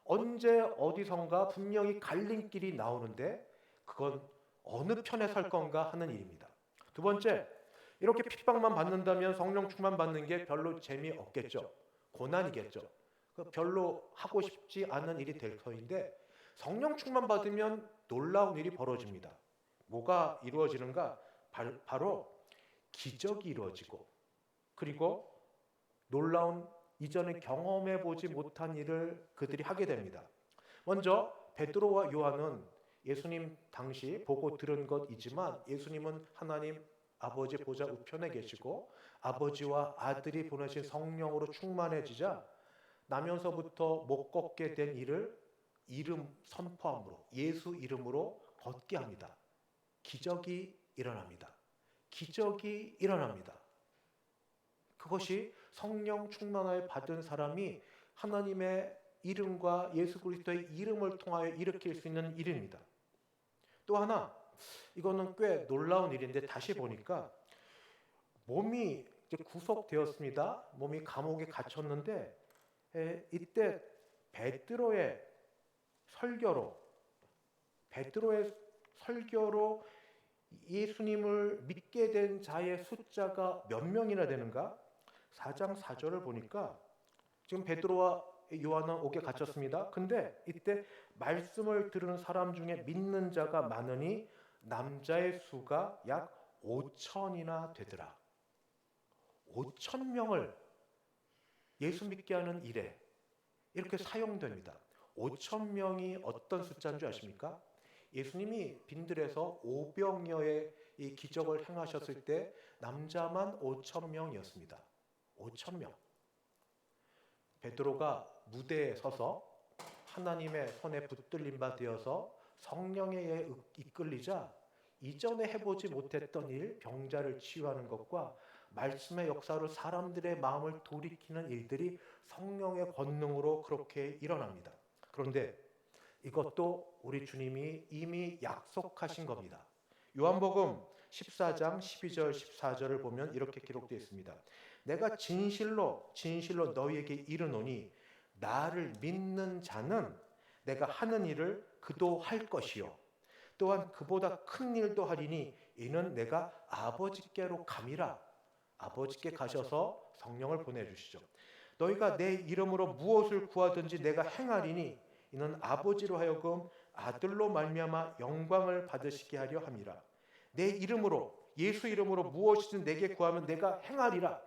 언제 어디선가 분명히 갈림길이 나오는데 그건 어느 편에 설 건가 하는 일입니다. 두 번째, 이렇게 핍박만 받는다면 성령 충만 받는 게 별로 재미없겠죠. 고난이겠죠. 별로 하고 싶지 않은 일이 될 터인데 성령 충만 받으면 놀라운 일이 벌어집니다. 뭐가 이루어지는가? 바로 기적이 이루어지고 그리고 놀라운 이전에 경험해 보지 못한 일을 그들이 하게 됩니다. 먼저 베드로와 요한은 예수님 당시 보고 들은 것이지만 예수님은 하나님 아버지 보좌 우편에 계시고 아버지와 아들이 보내신 성령으로 충만해지자 나면서부터 못 걷게 된 이를 이름 선포함으로 예수 이름으로 걷게 합니다. 기적이 일어납니다. 기적이 일어납니다. 그것이 성령 충만하여 받은 사람이 하나님의 이름과 예수 그리스도의 이름을 통하여 일으킬 수 있는 일입니다. 또 하나, 이거는 꽤 놀라운 일인데 다시 보니까 몸이 이제 구속되었습니다. 몸이 감옥에 갇혔는데 이때 베드로의 설교로 예수님을 믿게 된 자의 숫자가 몇 명이나 되는가? 4장 4절을 보니까 지금 베드로와 요한은 옥에 갇혔습니다. 근데 이때 말씀을 들은 사람 중에 믿는 자가 많으니 남자의 수가 약 5천이나 되더라. 5천 명을 예수 믿게 하는 일에 이렇게 사용됩니다. 5천 명이 어떤 숫자인 줄 아십니까? 예수님이 빈들에서 오병이어의 이 기적을 행하셨을 때 남자만 5천 명이었습니다. 5천 명. 베드로가 무대에 서서 하나님의 손에 붙들림 바 되어서 성령에 의해 이끌리자 이전에 해보지 못했던 일, 병자를 치유하는 것과 말씀의 역사로 사람들의 마음을 돌이키는 일들이 성령의 권능으로 그렇게 일어납니다. 그런데 이것도 우리 주님이 이미 약속하신 겁니다. 요한복음 14장 12절 14절을 보면 이렇게 기록되어 있습니다. 내가 진실로 너희에게 이르노니 나를 믿는 자는 내가 하는 일을 그도 할 것이요 또한 그보다 큰 일도 하리니 이는 내가 아버지께로 감이라. 아버지께 가셔서 성령을 보내주시죠. 너희가 내 이름으로 무엇을 구하든지 내가 행하리니 이는 아버지로 하여금 아들로 말미암아 영광을 받으시게 하려 함이라. 내 이름으로 예수 이름으로 무엇이든 내게 구하면 내가 행하리라.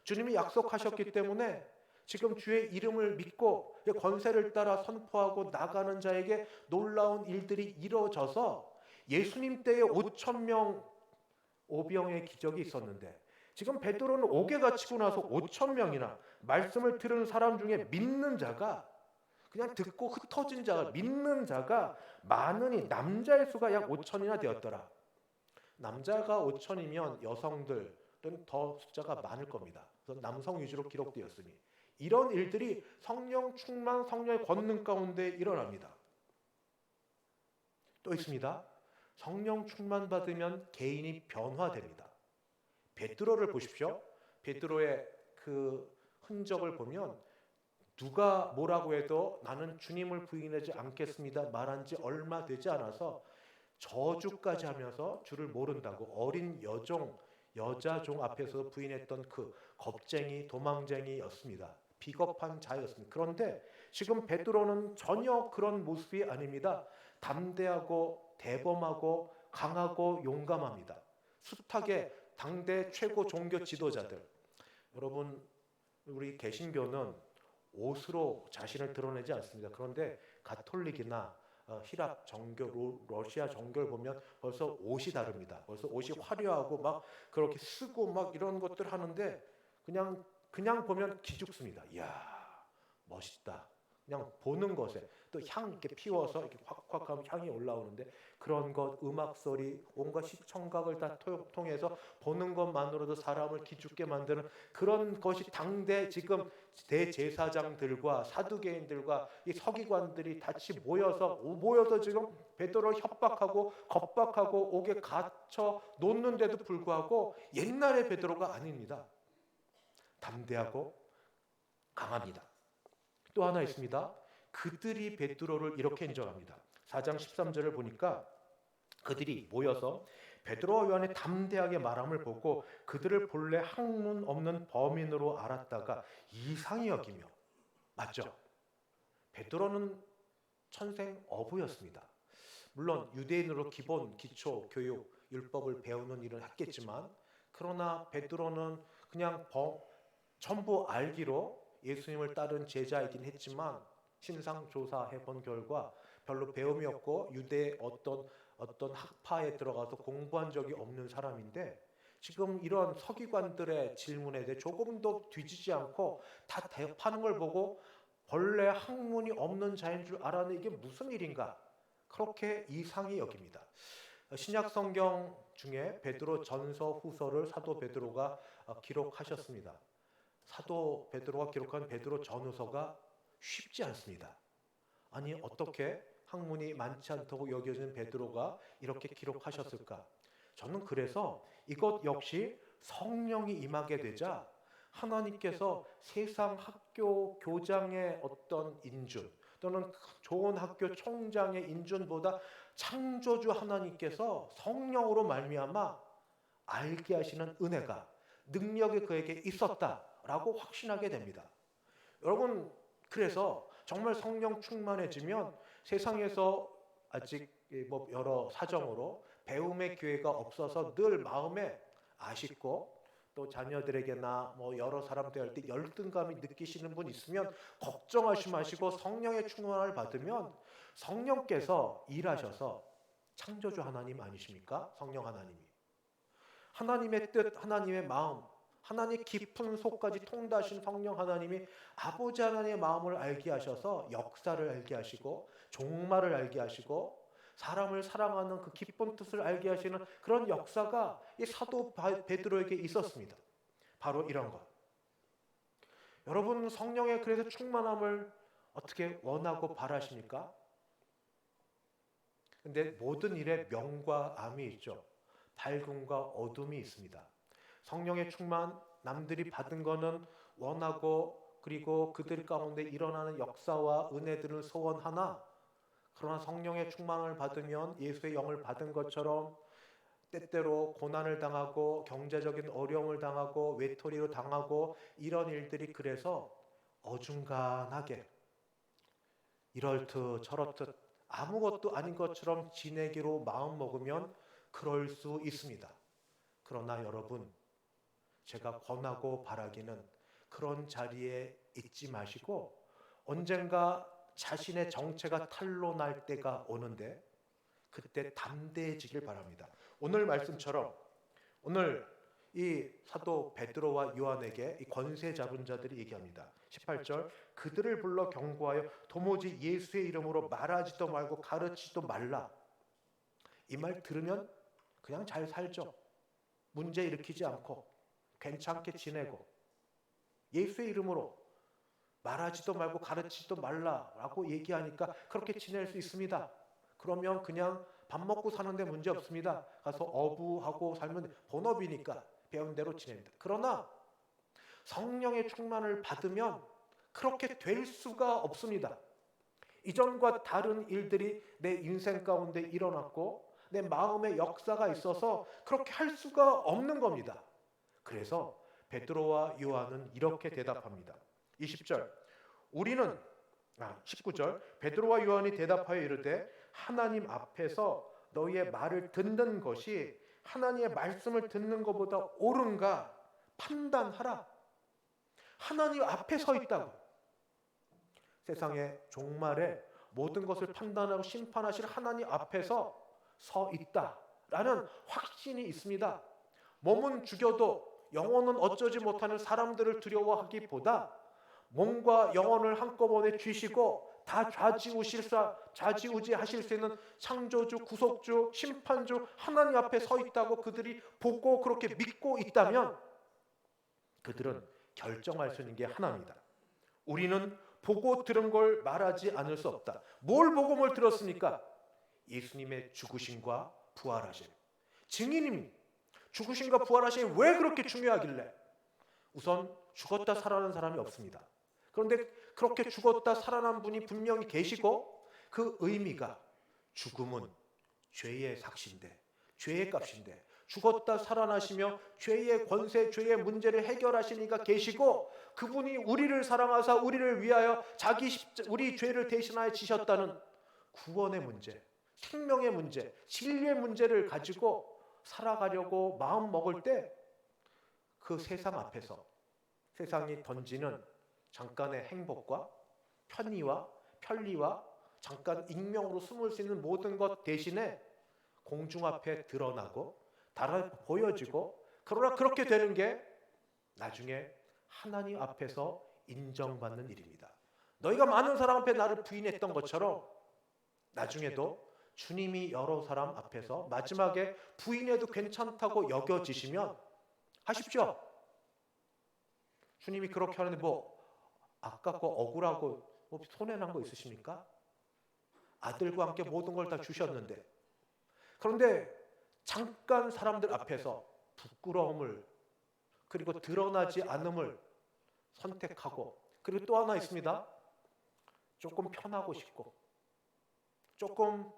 주님이 약속하셨기 때문에 지금 주의 이름을 믿고 권세를 따라 선포하고 나가는 자에게 놀라운 일들이 이루어져서 예수님 때에 5천 명 오병의 기적이 있었는데 지금 베드로는 옥에 갇히고 나서 5천 명이나 말씀을 들은 사람 중에 믿는 자가 그냥 듣고 흩어진 자가 믿는 자가 많으니 남자의 수가 약 5천이나 되었더라. 남자가 5천이면 여성들은 더 숫자가 많을 겁니다. 그래서 남성 위주로 기록되었으니 이런 일들이 성령 충만, 성령의 권능 가운데 일어납니다. 또 있습니다. 성령 충만 받으면 개인이 변화됩니다. 베드로를 보십시오. 베드로의 그 흔적을 보면 누가 뭐라고 해도 나는 주님을 부인하지 않겠습니다 말한 지 얼마 되지 않아서 저주까지 하면서 주를 모른다고 어린 여자종 앞에서 부인했던 그 겁쟁이 도망쟁이였습니다. 비겁한 자였습니다. 그런데 지금 베드로는 전혀 그런 모습이 아닙니다. 담대하고 대범하고 강하고 용감합니다. 숱하게 당대 최고 종교 지도자들. 여러분 우리 개신교는 옷으로 자신을 드러내지 않습니다. 그런데 가톨릭이나 히랍 정교, 러시아 정교를 보면 벌써 옷이 다릅니다. 벌써 옷이 화려하고 막 그렇게 쓰고 막 이런 것들 하는데 그냥 보면 기죽습니다. 이야 멋있다. 그냥 보는 것에 또 향 이렇게 피워서 이렇게 확확 하면 향이 올라오는데 그런 것, 음악 소리, 온갖 시청각을 다 통해서 보는 것만으로도 사람을 기죽게 만드는 그런 것이 당대 지금 대제사장들과 사두개인들과 이 서기관들이 같이 모여서 지금 베드로를 협박하고 겁박하고 옥에 갇혀 놓는데도 불구하고 옛날의 베드로가 아닙니다. 담대하고 강합니다. 또 하나 있습니다. 그들이 베드로를 이렇게 인정합니다. 4장 13절을 보니까 그들이 모여서 베드로와 요한의 담대하게 말함을 보고 그들을 본래 학문 없는 범인으로 알았다가 이상히 여기며, 맞죠? 베드로는 천생 어부였습니다. 물론 유대인으로 기본 기초 교육 율법을 배우는 일을 했겠지만, 그러나 베드로는 그냥 전부 알기로 예수님을 따른 제자이긴 했지만 신상 조사해 본 결과 별로 배움이 없고 유대의 어떤 학파에 들어가서 공부한 적이 없는 사람인데, 지금 이런 서기관들의 질문에 대해 조금도 뒤지지 않고 다 대답하는 걸 보고 본래 학문이 없는 자인 줄 알았는데 이게 무슨 일인가, 그렇게 이상히 여깁니다. 신약 성경 중에 베드로 전서 후서를 사도 베드로가 기록하셨습니다. 사도 베드로가 기록한 베드로 전후서가 쉽지 않습니다. 아니, 어떻게 학문이 많지 않다고 여겨지는 베드로가 이렇게 기록하셨을까? 저는 그래서 이것 역시 성령이 임하게 되자 하나님께서 세상 학교 교장의 어떤 인준 또는 좋은 학교 총장의 인준보다 창조주 하나님께서 성령으로 말미암아 알게 하시는 은혜가, 능력이 그에게 있었다라고 확신하게 됩니다. 여러분, 그래서 정말 성령 충만해지면 세상에서 아직 여러 사정으로 배움의 기회가 없어서 늘 마음에 아쉽고, 또 자녀들에게나 여러 사람들 할 때 열등감이 느끼시는 분 있으면 걱정하지 마시고 성령의 충만을 받으면 성령께서 일하셔서, 창조주 하나님 아니십니까? 성령 하나님이 하나님의 뜻, 하나님의 마음, 하나님의 깊은 속까지 통다신 성령 하나님이 아버지 하나님의 마음을 알게 하셔서 역사를 알게 하시고 종말을 알게 하시고 사람을 사랑하는 그 깊은 뜻을 알게 하시는 그런 역사가 이 사도 베드로에게 있었습니다. 바로 이런 것. 여러분, 성령의 그래서 충만함을 어떻게 원하고 바라십니까? 근데 모든 일에 명과 암이 있죠. 밝음과 어둠이 있습니다. 성령의 충만, 남들이 받은 거는 원하고, 그리고 그들 가운데 일어나는 역사와 은혜들을 소원하나, 그러나 성령의 충만을 받으면 예수의 영을 받은 것처럼 때때로 고난을 당하고 경제적인 어려움을 당하고 외톨이로 당하고, 이런 일들이 그래서 어중간하게 이럴 듯 저럴 듯 아무것도 아닌 것처럼 지내기로 마음먹으면 그럴 수 있습니다. 그러나 여러분, 제가 권하고 바라기는 그런 자리에 있지 마시고 언젠가 자신의 정체가 탄로날 때가 오는데 그때 담대해지길 바랍니다. 오늘 말씀처럼 오늘 이 사도 베드로와 요한에게 이 권세 잡은 자들이 얘기합니다. 18절, 그들을 불러 경고하여 도무지 예수의 이름으로 말하지도 말고 가르치지도 말라. 이 말 들으면 그냥 잘 살죠. 문제 일으키지 않고 괜찮게 지내고, 예수의 이름으로 말하지도 말고 가르치지도 말라라고 얘기하니까 그렇게 지낼 수 있습니다. 그러면 그냥 밥 먹고 사는데 문제 없습니다. 가서 어부하고 살면 본업이니까 배운 대로 지냅니다. 그러나 성령의 충만을 받으면 그렇게 될 수가 없습니다. 이전과 다른 일들이 내 인생 가운데 일어났고 내 마음의 역사가 있어서 그렇게 할 수가 없는 겁니다. 그래서 베드로와 요한은 이렇게 대답합니다. 20절, 19절, 베드로와 요한이 대답하여 이르되 하나님 앞에서 너희의 말을 듣는 것이 하나님의 말씀을 듣는 것보다 옳은가 판단하라. 하나님 앞에 서 있다고. 세상의 종말에 모든 것을 판단하고 심판하실 하나님 앞에서 서 있다라는 확신이 있습니다. 몸은 죽여도 영혼은 어쩌지 못하는 사람들을 두려워하기보다 몸과 영혼을 한꺼번에 쥐시고 다 좌지우지하실 수 있는 창조주, 구속주, 심판주 하나님 앞에 서 있다고 그들이 보고 그렇게 믿고 있다면 그들은 결정할 수 있는 게 하나입니다. 우리는 보고 들은 걸 말하지 않을 수 없다. 뭘 보고 뭘 들었습니까? 예수님의 죽으심과 부활하심. 증인입니다. 죽으심과 부활하심이 왜 그렇게 중요하길래? 우선 죽었다 살아난 사람이 없습니다. 그런데 그렇게 죽었다 살아난 분이 분명히 계시고 그 의미가 죽음은 죄의 삭신데, 죄의 값인데 죽었다 살아나시며 죄의 권세, 죄의 문제를 해결하시니까 계시고 그분이 우리를 사랑하사 우리를 위하여 우리 죄를 대신하여 지셨다는 구원의 문제, 생명의 문제, 진리의 문제를 가지고 살아가려고 마음 먹을 때 그 세상 앞에서 세상이 던지는 잠깐의 행복과 편리와 잠깐 익명으로 숨을 수 있는 모든 것 대신에 공중 앞에 드러나고 보여지고, 그러나 그렇게 되는 게 나중에 하나님 앞에서 인정받는 일입니다. 너희가 많은 사람 앞에 나를 부인했던 것처럼 나중에도 주님이 여러 사람 앞에서 마지막에 부인해도 괜찮다고 여겨지시면 하십시오. 주님이 그렇게 하는데 뭐 아깝고 억울하고 뭐 손해난 거 있으십니까? 아들과 함께 모든 걸 다 주셨는데, 그런데 잠깐 사람들 앞에서 부끄러움을 그리고 드러나지 않음을 선택하고, 그리고 또 하나 있습니다. 조금 편하고 싶고, 조금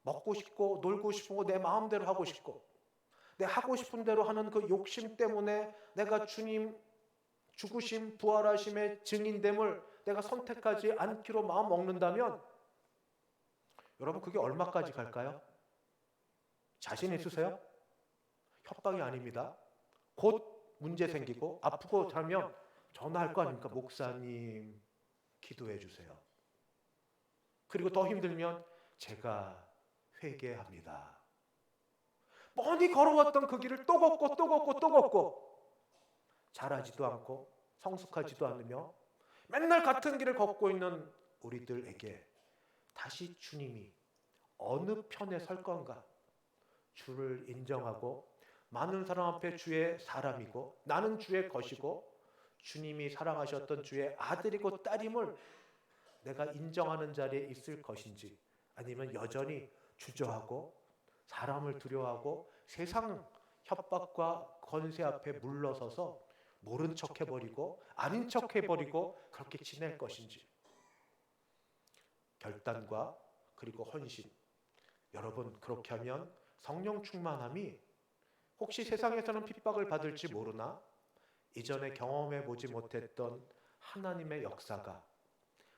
먹고 싶고 놀고 싶고 내 마음대로 하고 싶고, 내 하고 싶은 대로 하는 그 욕심 때문에 내가 주님 죽으심 부활하심의 증인됨을 내가 선택하지 않기로 마음 먹는다면 여러분 그게 얼마까지 갈까요? 자신 있으세요? 협박이 아닙니다. 곧 문제 생기고 아프고 자면 전화할 거 아닙니까? 목사님 기도해 주세요. 그리고 더 힘들면 제가 회개합니다. 뻔히 걸어왔던 그 길을 또 걷고 잘하지도 않고 성숙하지도 않으며 맨날 같은 길을 걷고 있는 우리들에게 다시 주님이 어느 편에 설 건가? 주를 인정하고 많은 사람 앞에 주의 사람이고 나는 주의 것이고 주님이 사랑하셨던 주의 아들이고 딸임을 내가 인정하는 자리에 있을 것인지, 아니면 여전히 주저하고 사람을 두려워하고 세상 협박과 권세 앞에 물러서서 모른 척 해버리고 아닌 척 해버리고 그렇게 지낼 것인지. 결단과 그리고 헌신. 여러분 그렇게 하면 성령 충만함이 혹시 세상에서는 핍박을 받을지 모르나 이전에 경험해 보지 못했던 하나님의 역사가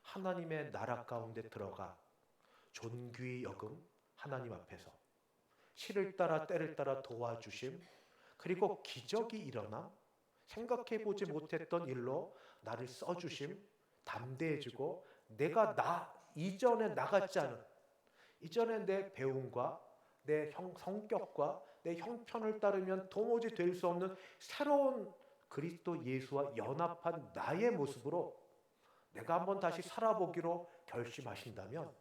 하나님의 나라 가운데 들어가 존귀 여금 하나님 앞에서 시를 따라 때를 따라 도와주심, 그리고 기적이 일어나 생각해 보지 못했던 일로 나를 써주심, 담대해지고 내가 이전에 나갔지 않은, 이전에 내 배움과 내 성격과 내 형편을 따르면 도무지 될 수 없는 새로운 그리스도 예수와 연합한 나의 모습으로 내가 한번 다시 살아보기로 결심하신다면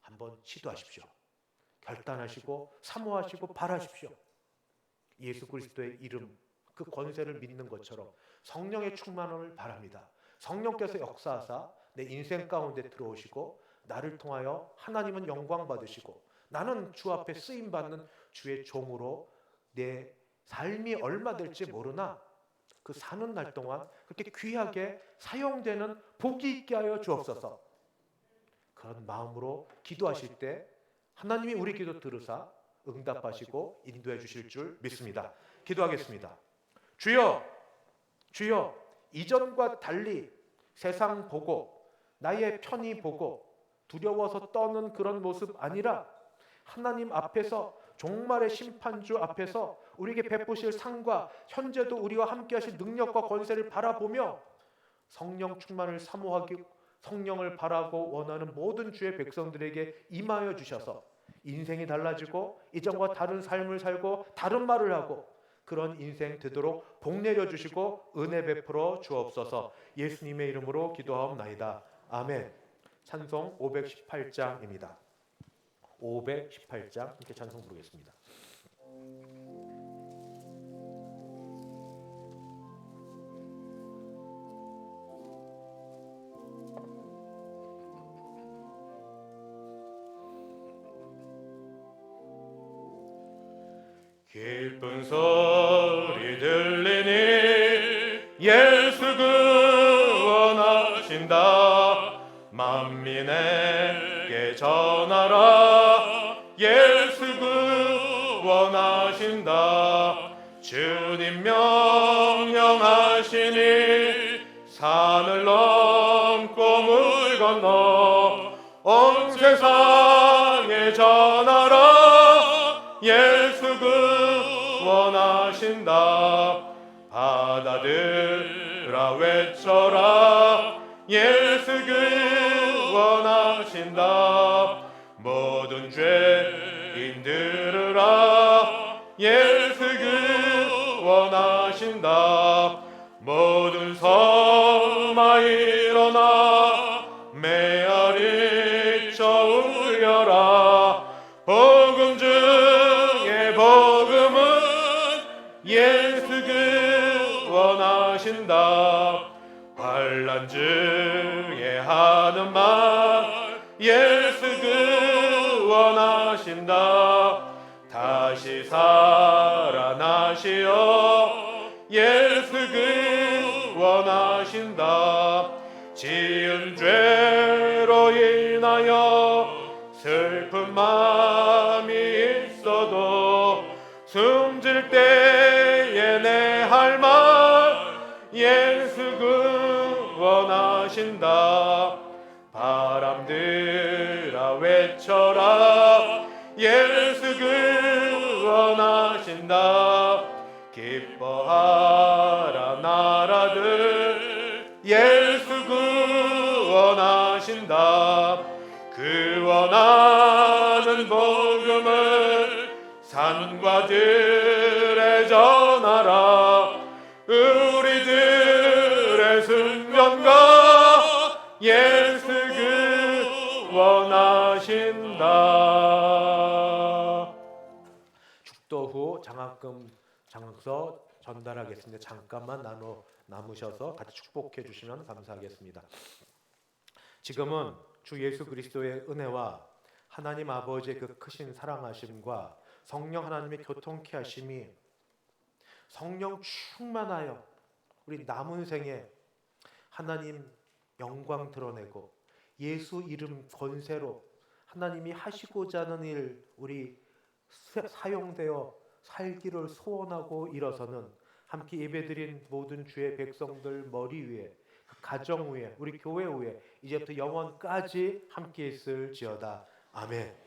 한번 시도하십시오. 결단하시고 사모하시고 바라십시오. 예수 그리스도의 이름, 그 권세를 믿는 것처럼 성령의 충만함을 바랍니다. 성령께서 역사하사 내 인생 가운데 들어오시고 나를 통하여 하나님은 영광 받으시고 나는 주 앞에 쓰임 받는 주의 종으로 내 삶이 얼마 될지 모르나 그 사는 날 동안 그렇게 귀하게 사용되는 복이 있게 하여 주옵소서. 그런 마음으로 기도하실 때 하나님이 우리 기도 들으사 응답하시고 인도해 주실 줄 믿습니다. 기도하겠습니다. 주여, 주여, 이전과 달리 세상 보고 나의 편히 보고 두려워서 떠는 그런 모습 아니라 하나님 앞에서 종말의 심판주 앞에서 우리에게 베푸실 상과 현재도 우리와 함께 하실 능력과 권세를 바라보며 성령 충만을 사모하기, 성령을 바라고 원하는 모든 주의 백성들에게 임하여 주셔서 인생이 달라지고 이전과 다른 삶을 살고 다른 말을 하고 그런 인생 되도록 복 내려 주시고 은혜 베풀어 주옵소서. 예수님의 이름으로 기도하옵나이다. 아멘. 찬송 518장입니다. 518장 이렇게 찬송 부르겠습니다. 기쁜 소리 들리니 예수 구원하신다. 만민에게 전하라. 예수 구원하신다. 주님 명령하시니 산을 넘고 물 건너 온 세상에 전하라. 예수 구원하신다. 바다들아 외쳐라. 예수 구원하신다. 모든 죄인 들으라. 예수 구원하신다. 모든 섬아 일어나 메아리 쳐 울려라. 복음 중에 복음은 예수 구원하신다. 환난 중에 하는 말 예수 구원하신다. 다시 살아나시어 예수 구원하신다. 지은 죄로 인하여 슬픈 마음이 있어도 숨질 때에 내 할 말 예수 구원하신다. 바람들아 외쳐라. 예수 구원하신다. 기뻐하라 나라들 예수 구원하신다. 구원하는 복음을 산과 들에 전하라. 우리들의 순전과 예수 구원하신다. 축도 후 장학서 전달하겠습니다. 잠깐만 남으셔서 같이 축복해 주시면 감사하겠습니다. 지금은 주 예수 그리스도의 은혜와 하나님 아버지의 그 크신 사랑하심과 성령 하나님의 교통케 하심이 성령 충만하여 우리 남은 생에 하나님 영광 드러내고 예수 이름 권세로 하나님이 하시고자 하는 일 우리 사용되어 살기를 소원하고 일어서는 함께 예배드린 모든 주의 백성들 머리 위에 그 가정 위에 우리 교회 위에 이제부터 영원까지 함께 있을지어다. 아멘.